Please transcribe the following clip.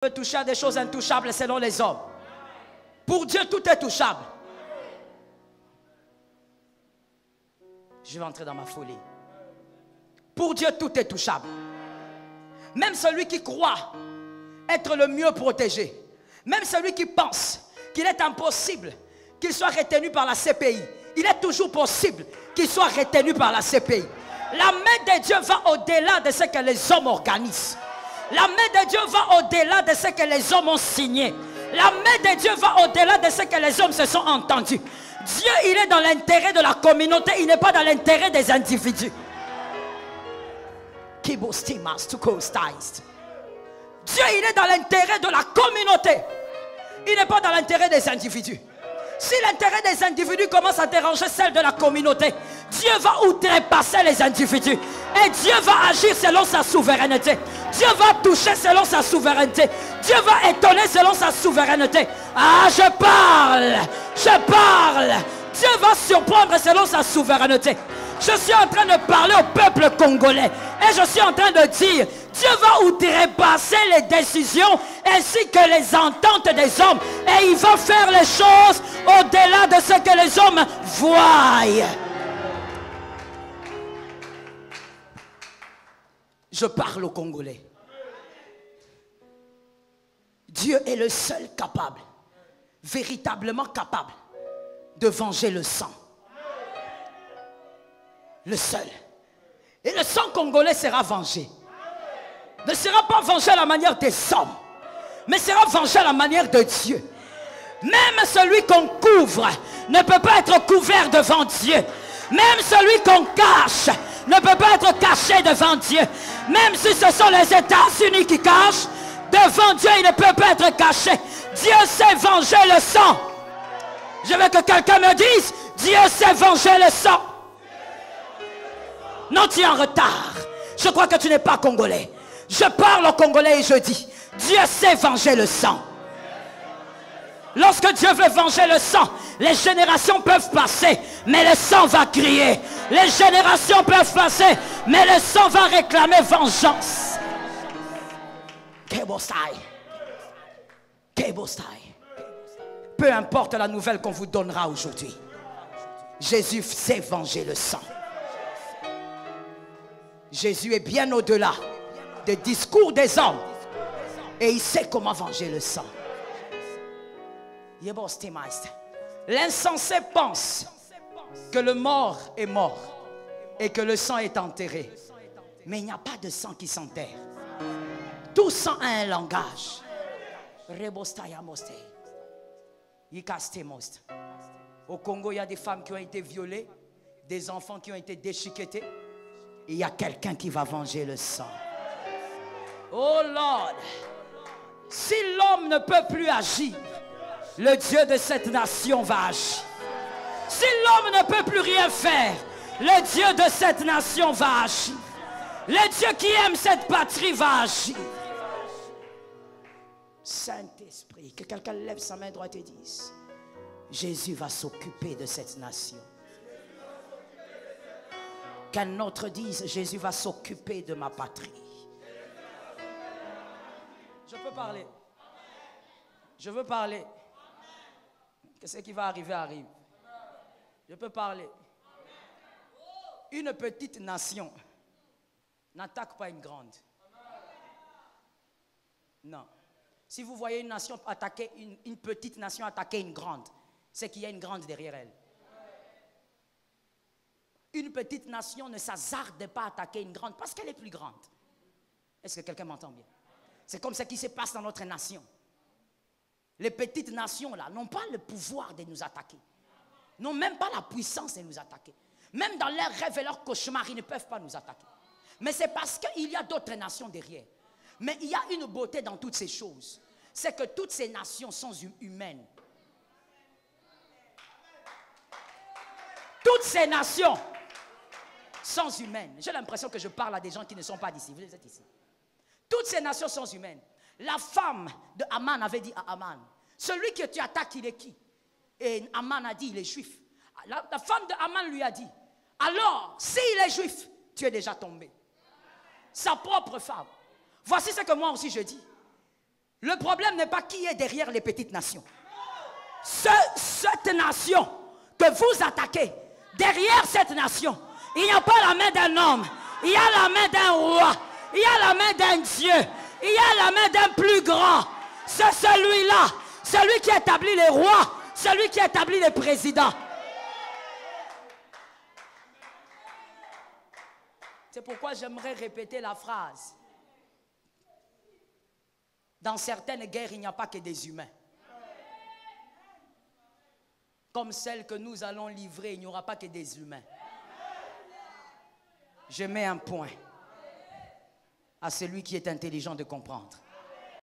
peut toucher à des choses intouchables selon les hommes. Pour Dieu, tout est touchable. Je vais entrer dans ma folie. Pour Dieu, tout est touchable. Même celui qui croit être le mieux protégé, même celui qui pense qu'il est impossible qu'il soit retenu par la CPI, il est toujours possible qu'il soit retenu par la CPI. La main de Dieu va au-delà de ce que les hommes organisent. La main de Dieu va au-delà de ce que les hommes ont signé. La main de Dieu va au-delà de ce que les hommes se sont entendus. Dieu, il est dans l'intérêt de la communauté, il n'est pas dans l'intérêt des individus. Dieu, il est dans l'intérêt de la communauté. Il n'est pas dans l'intérêt des individus. Si l'intérêt des individus commence à déranger celle de la communauté, Dieu va outrepasser les individus. Et Dieu va agir selon sa souveraineté. Dieu va toucher selon sa souveraineté. Dieu va étonner selon sa souveraineté. Ah, je parle. Dieu va surprendre selon sa souveraineté. Je suis en train de parler au peuple congolais. Et je suis en train de dire, Dieu va outrepasser les décisions ainsi que les ententes des hommes. Et il va faire les choses au-delà de ce que les hommes voient. Je parle aux Congolais. Dieu est le seul capable, véritablement capable, de venger le sang. Le seul. Et le sang congolais sera vengé. Ne sera pas vengé à la manière des hommes, mais sera vengé à la manière de Dieu. Même celui qu'on couvre ne peut pas être couvert devant Dieu. Même celui qu'on cache ne peut pas être caché devant Dieu. Même si ce sont les États-Unis qui cachent, devant Dieu il ne peut pas être caché. Dieu sait venger le sang. Je veux que quelqu'un me dise, Dieu sait venger le sang. Non, tu es en retard. Je crois que tu n'es pas congolais. Je parle aux Congolais et je dis, Dieu sait venger le sang. Lorsque Dieu veut venger le sang, les générations peuvent passer, mais le sang va crier. Les générations peuvent passer, mais le sang va réclamer vengeance. Peu importe la nouvelle qu'on vous donnera aujourd'hui, Jésus sait venger le sang. Jésus est bien au-delà des discours des hommes et il sait comment venger le sang. L'insensé pense que le mort est mort et que le sang est enterré. Mais il n'y a pas de sang qui s'enterre. Tout sang a un langage. Au Congo, il y a des femmes qui ont été violées, des enfants qui ont été déchiquetés. Il y a quelqu'un qui va venger le sang. Oh Lord, si l'homme ne peut plus agir, le Dieu de cette nation va agir. Si l'homme ne peut plus rien faire, le Dieu de cette nation va agir. Le Dieu qui aime cette patrie va agir. Saint-Esprit, que quelqu'un lève sa main droite et dise, Jésus va s'occuper de cette nation. Qu'un autre dise, Jésus va s'occuper de ma patrie. Je peux parler. Je veux parler. Que ce qui va arriver arrive. Je peux parler. Une petite nation n'attaque pas une grande. Non. Si vous voyez une nation attaquer, une petite nation attaquer une grande, c'est qu'il y a une grande derrière elle. Une petite nation ne s'hasarde pas à attaquer une grande parce qu'elle est plus grande. Est-ce que quelqu'un m'entend bien? C'est comme ce qui se passe dans notre nation. Les petites nations là n'ont pas le pouvoir de nous attaquer. N'ont même pas la puissance de nous attaquer. Même dans leurs rêves et leurs cauchemars, ils ne peuvent pas nous attaquer. Mais c'est parce qu'il y a d'autres nations derrière. Mais il y a une beauté dans toutes ces choses. C'est que toutes ces nations sont humaines. Toutes ces nations sont humaines. J'ai l'impression que je parle à des gens qui ne sont pas d'ici. Vous êtes ici. Toutes ces nations sont humaines. La femme de Aman avait dit à Aman, celui que tu attaques, il est qui? Et Aman a dit, il est juif. La femme de Aman lui a dit, alors, s'il est juif, tu es déjà tombé. Sa propre femme. Voici ce que moi aussi je dis. Le problème n'est pas qui est derrière les petites nations. Cette nation que vous attaquez, derrière cette nation, il n'y a pas la main d'un homme, il y a la main d'un roi, il y a la main d'un Dieu, il y a la main d'un plus grand. C'est celui-là, celui qui établit les rois, celui qui établit les présidents. C'est pourquoi j'aimerais répéter la phrase. Dans certaines guerres, il n'y a pas que des humains. Comme celle que nous allons livrer, il n'y aura pas que des humains. Je mets un point à celui qui est intelligent de comprendre.